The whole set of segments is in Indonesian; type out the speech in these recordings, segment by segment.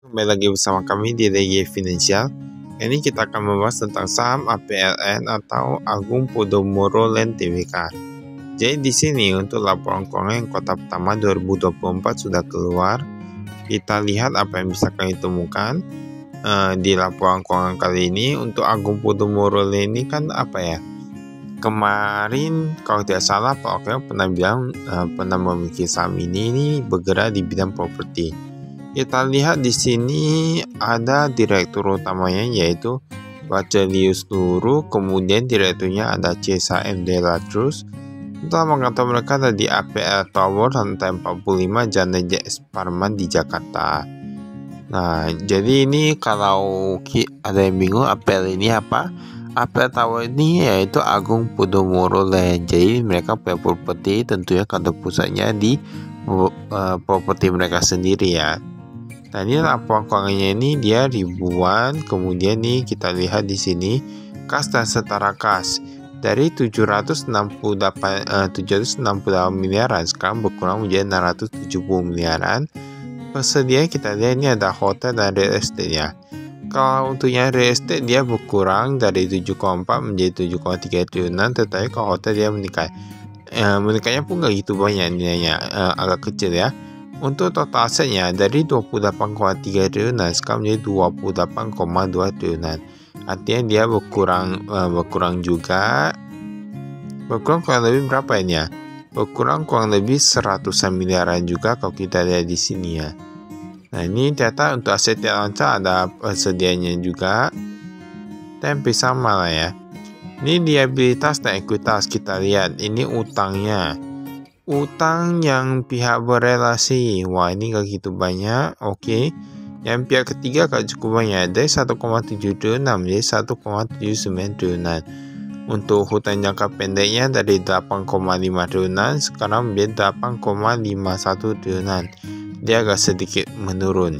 Kembali lagi bersama kami di Regi Finansial. Ini kita akan membahas tentang saham APLN atau Agung Podomoro Land Tbk. Jadi di sini untuk laporan keuangan kuartal pertama 2024 sudah keluar. Kita lihat apa yang bisa kami temukan di laporan keuangan kali ini. Untuk Agung Podomoro Land ini kan apa ya? Kemarin kalau tidak salah Pak Oke pernah bilang pernah memiliki saham ini bergerak di bidang properti. Kita lihat di sini ada direktur utamanya yaitu Bacelius Luru, kemudian direkturnya ada Cesa M. Delatrus. Untuk kantor mereka ada di APL Tower lantai 45 Jalan JS Parman di Jakarta. Nah, jadi ini kalau ada yang bingung APL ini apa? APL Tower ini yaitu Agung Podomoro Land. Jadi mereka punya properti, tentunya kantor pusatnya di properti mereka sendiri ya. Nah, ini laporan keuangannya ini dia ribuan. Kemudian nih kita lihat di sini kas dan setara kas dari 768 miliaran sekarang berkurang menjadi 670 miliaran. Persediaan kita lihat ini ada hotel dan real estate ya. Kalau untuk yang real estate dia berkurang dari 7,4 menjadi 7,3 triliunan, tetapi kalau hotel dia meningkat. Meningkatnya pun gak gitu banyak nilainya, agak kecil ya. Untuk total asetnya dari 28,3 triliunan sekarang menjadi 28,2 triliunan. Artinya dia berkurang juga. Berkurang kurang lebih berapa ini ya? Berkurang kurang lebih 100-an miliaran juga kalau kita lihat di sini ya. Nah, ini ternyata untuk aset yang lancar ada persediaannya juga. Tempe sama lah ya. Ini liabilitas dan ekuitas kita lihat. Ini utangnya. Utang yang pihak berelasi. Wah, ini gak gitu banyak. Oke. Yang pihak ketiga gak cukup banyak. Dari 1,7 triliunan menjadi 1,79 triliunan. Untuk hutang jangka pendeknya dari 8,5 triliunan sekarang menjadi 8,51 triliunan. Dia agak sedikit menurun.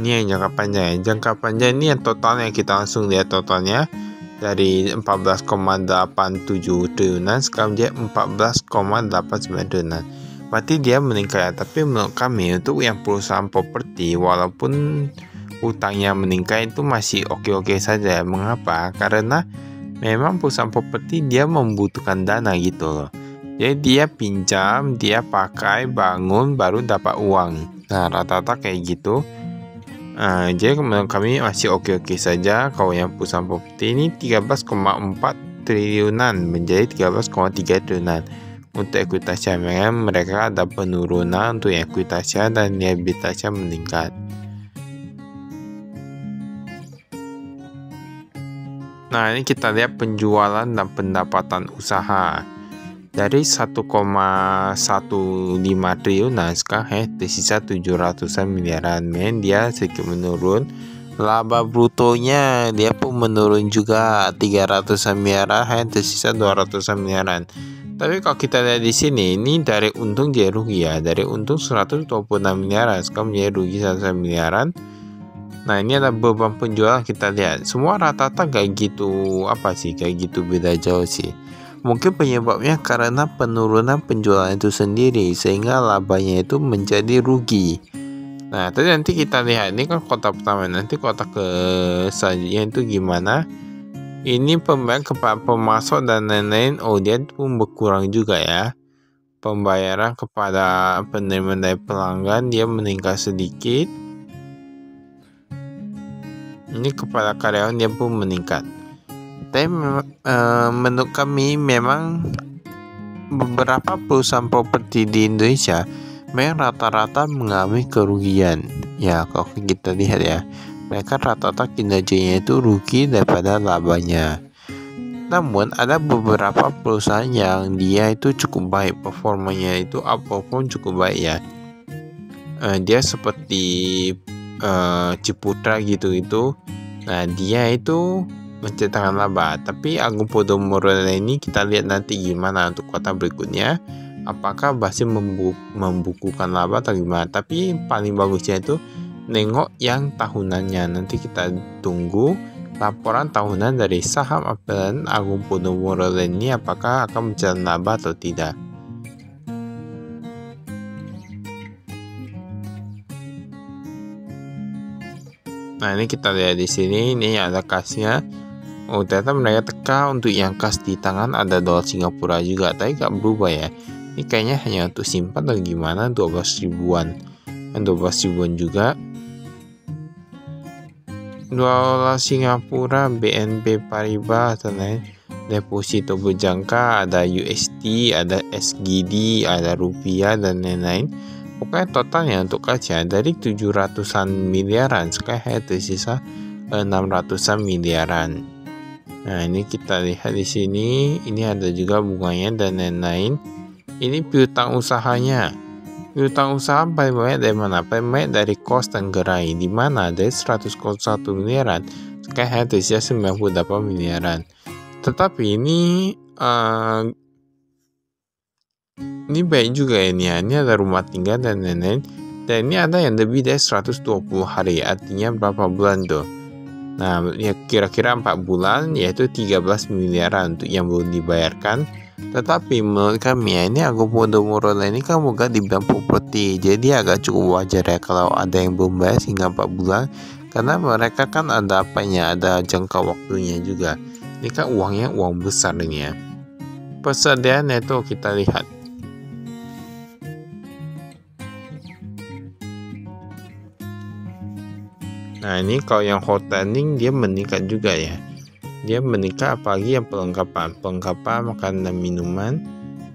Ini yang jangka panjang. Jangka panjang ini yang totalnya, kita langsung lihat totalnya dari 14,87 triliunan sekarang dia 14,89 triliunan. Berarti dia meningkat. Tapi menurut kami untuk yang perusahaan properti walaupun hutangnya meningkat itu masih oke-oke saja. Mengapa? Karena memang perusahaan properti dia membutuhkan dana gitu loh. Jadi dia pinjam, dia pakai, bangun, baru dapat uang. Nah, rata-rata kayak gitu. Jadi menurut kami masih oke-oke saja. Kalau yang perusahaan properti ini 13,4 triliunan menjadi 13,3 triliunan. Untuk ekuitasnya mereka ada penurunan untuk yang ekuitasnya dan liabilitasnya meningkat. Nah, ini kita lihat penjualan dan pendapatan usaha. Dari 1,15 triliunan sekarang tersisa 700-an miliaran. Dia sedikit menurun. Laba brutonya dia pun menurun juga 300-an miliaran, tersisa 200-an miliaran. Tapi kalau kita lihat di sini, ini dari untung dia rugi ya. Dari untung 126 miliaran sekarang menjadi rugi 100 miliaran. Nah, ini ada beban penjualan kita lihat. Semua rata-rata kayak gitu, kayak gitu beda jauh sih. Mungkin penyebabnya karena penurunan penjualan itu sendiri sehingga labanya itu menjadi rugi. Nah, tadi nanti kita lihat ini kan kuartal pertama, nanti kuartal ke selanjutnya itu gimana. Ini pembayaran kepada pemasok dan lain-lain, dia pun berkurang juga ya. Pembayaran kepada penerima dari pelanggan dia meningkat sedikit. Ini kepada karyawan dia pun meningkat. Tapi menurut kami memang beberapa perusahaan properti di Indonesia memang rata-rata mengalami kerugian. Ya, kalau kita lihat ya, mereka rata-rata kinerjanya itu rugi daripada labanya. Namun ada beberapa perusahaan yang dia itu cukup baik, performanya itu apapun cukup baik ya. Dia seperti Ciputra gitu. Nah, dia itu mencetakkan laba. Tapi Agung Podomoro ini kita lihat nanti gimana untuk kuartal berikutnya. Apakah masih membukukan laba atau gimana. Tapi paling bagusnya itu nengok yang tahunannya. Nanti kita tunggu laporan tahunan dari saham APLN Agung Podomoro ini apakah akan mencatat laba atau tidak. Nah, ini kita lihat di sini, ini ada kasnya. Oh, ternyata mereka teka untuk yang kas di tangan ada dolar Singapura juga, tapi gak berubah ya. Ini kayaknya hanya untuk simpan atau gimana, 12 ribuan. Dan 12 ribuan juga. Dolar Singapura, BNP Paribas, dan lain. Deposito berjangka, ada USD, ada SGD, ada rupiah, dan lain-lain. Pokoknya totalnya untuk kasnya dari 700-an miliaran, sekarang hanya tersisa 600-an miliaran. Nah, ini kita lihat di sini, ini ada juga bunganya dan lain-lain. Ini piutang usahanya. Piutang usaha paling banyak dari mana? Paling banyak dari kos dan gerai, di mana dari 101 miliaran, sekarang hanya tersisa 98 miliaran. Tetapi ini baik juga ini ya. Ini ada rumah tinggal dan lain-lain. Dan ini ada yang lebih dari 120 hari, artinya berapa bulan tuh? Nah, ya kira-kira 4 bulan, yaitu 13 miliaran untuk yang belum dibayarkan. Tetapi menurut kami ya, ini Agung Podomoro ini kan bukan di bidang properti, jadi agak cukup wajar ya kalau ada yang belum bayar hingga 4 bulan. Karena mereka kan ada apanya, ada jangka waktunya juga. Ini kan uangnya uang besar ini ya. Persediaan itu kita lihat. Nah, ini kalau yang hoteling dia meningkat juga ya. Dia meningkat apalagi yang perlengkapan makanan dan minuman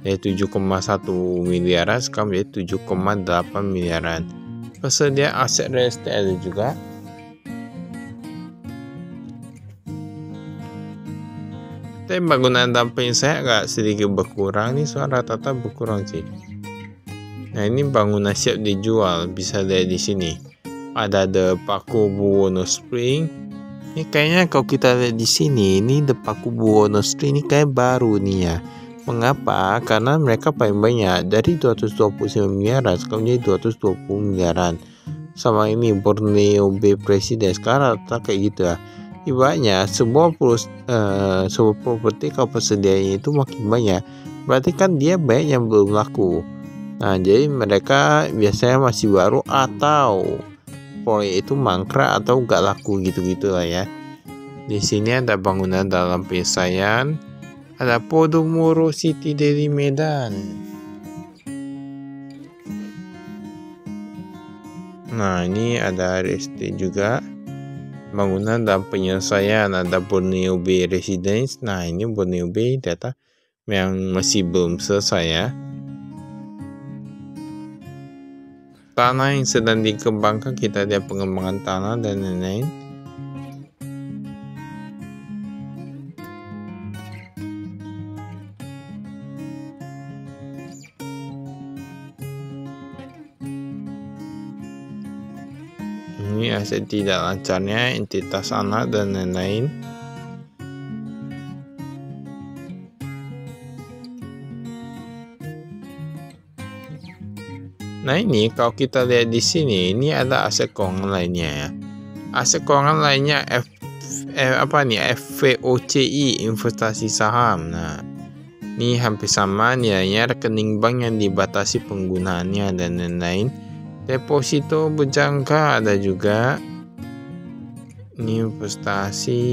dari 7,1 miliaran sekarang menjadi 7,8 miliaran. Persediaan aset real estate ada juga. Tapi bangunan dan saya agak sedikit berkurang nih, soal rata-rata berkurang sih. Nah, ini bangunan siap dijual, bisa lihat di sini. Ada The Paku Buwono Spring. Ini kayaknya kalau kita lihat di sini, ini The Paku Buwono Spring ini kayak baru nih ya. Mengapa? Karena mereka paling banyak dari 229 miliaran sekarang menjadi 220 miliaran. Sama ini Borneo Bay President sekarang rata kayak gitu ya. Ibaratnya sebuah properti kalau persediaannya itu makin banyak, berarti kan dia banyak yang belum laku. Nah, jadi mereka biasanya masih baru atau proyek itu mangkrak atau gak laku gitu-gitu lah ya. Di sini ada bangunan dalam penyelesaian. Ada Podomoro City dari Medan. Nah, ini ada real estate juga. Bangunan dalam penyelesaian, ada Borneo Bay Residence. Nah, ini Borneo Bay data yang masih belum selesai ya. Tanah yang sedang dikembangkan, kita lihat pengembangan tanah dan lain-lain. Ini aset tidak lancarnya, entitas anak dan lain-lain. Nah, ini kalau kita lihat di sini, ini ada aset keuangan lainnya ya. Aset keuangan lainnya FVOCI, investasi saham. Nah, ini hampir sama nilainya, rekening bank yang dibatasi penggunaannya dan lain-lain. Deposito berjangka ada juga. Ini investasi.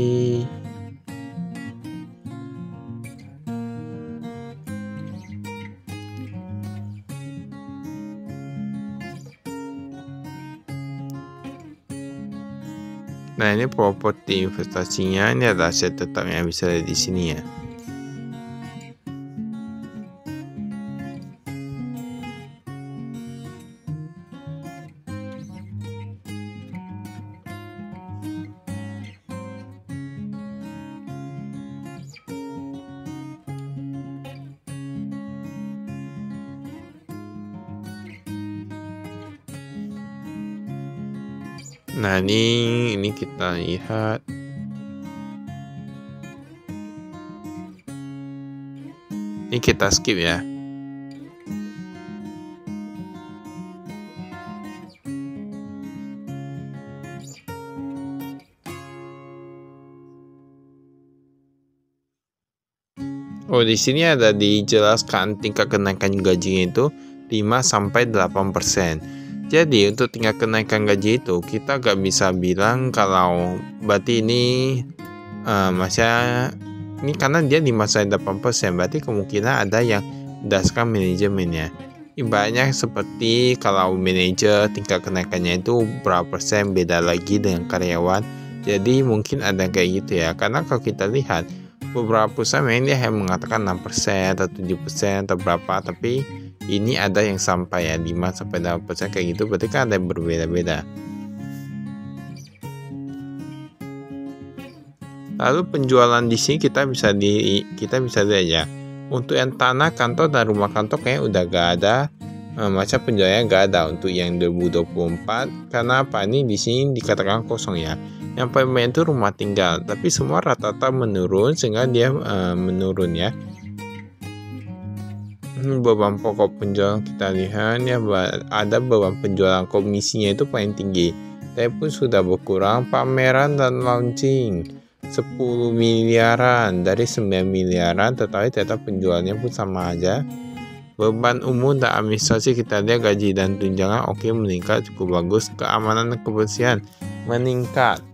Nah, ini properti investasinya, ini ada aset tetap yang bisa lihat di sini ya. Nah, ini kita lihat. Ini kita skip ya. Oh, di sini ada dijelaskan tingkat kenaikan gajinya itu 5-8%. Jadi untuk tingkat kenaikan gaji itu kita gak bisa bilang kalau berarti ini ini karena dia di masa 8%, berarti kemungkinan ada yang berdasarkan manajemennya. Ibaratnya seperti kalau manajer tingkat kenaikannya itu berapa persen beda lagi dengan karyawan. Jadi mungkin ada kayak gitu ya. Karena kalau kita lihat beberapa perusahaan memang dia hanya mengatakan 6% atau 7% atau berapa, tapi ini ada yang sampai ya 5-8% kayak gitu, berarti kan ada yang berbeda-beda. Lalu penjualan di sini kita bisa lihat ya. Untuk yang tanah kantor dan rumah kantor kayaknya udah gak ada, macam penjualannya gak ada untuk yang 2024. Karena apa, ini di sini dikatakan kosong ya. Yang paling banyak itu rumah tinggal, tapi semua rata-rata menurun sehingga dia menurun ya. Beban pokok penjualan kita lihat ya, ada beban penjualan komisinya itu paling tinggi, tapi pun sudah berkurang. Pameran dan launching 10 miliaran dari 9 miliaran, tetapi tetap penjualnya pun sama aja. Beban umum dan administrasi kita lihat gaji dan tunjangan oke, meningkat cukup bagus. Keamanan dan kebersihan meningkat.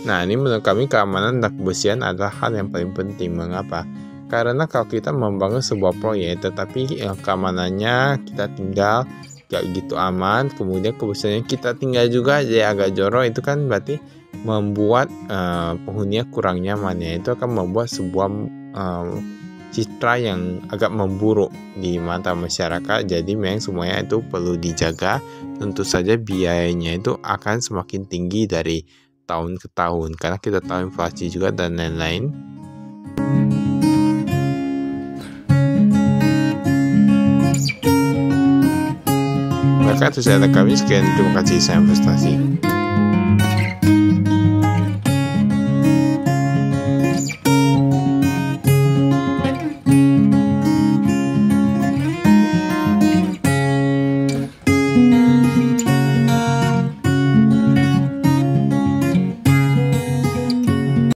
Nah, ini menurut kami keamanan dan kebersihan adalah hal yang paling penting. Mengapa? Karena kalau kita membangun sebuah proyek tetapi keamanannya kita tinggal gak gitu aman, kemudian kebersihannya kita tinggal juga jadi agak jorok, itu kan berarti membuat penghuninya kurang nyaman ya. Itu akan membuat sebuah citra yang agak memburuk di mata masyarakat. Jadi memang semuanya itu perlu dijaga. Tentu saja biayanya itu akan semakin tinggi dari tahun ke tahun karena kita tahu inflasi juga dan lain-lain. Maka itu saya kami sekian, terima kasih, saya investasi.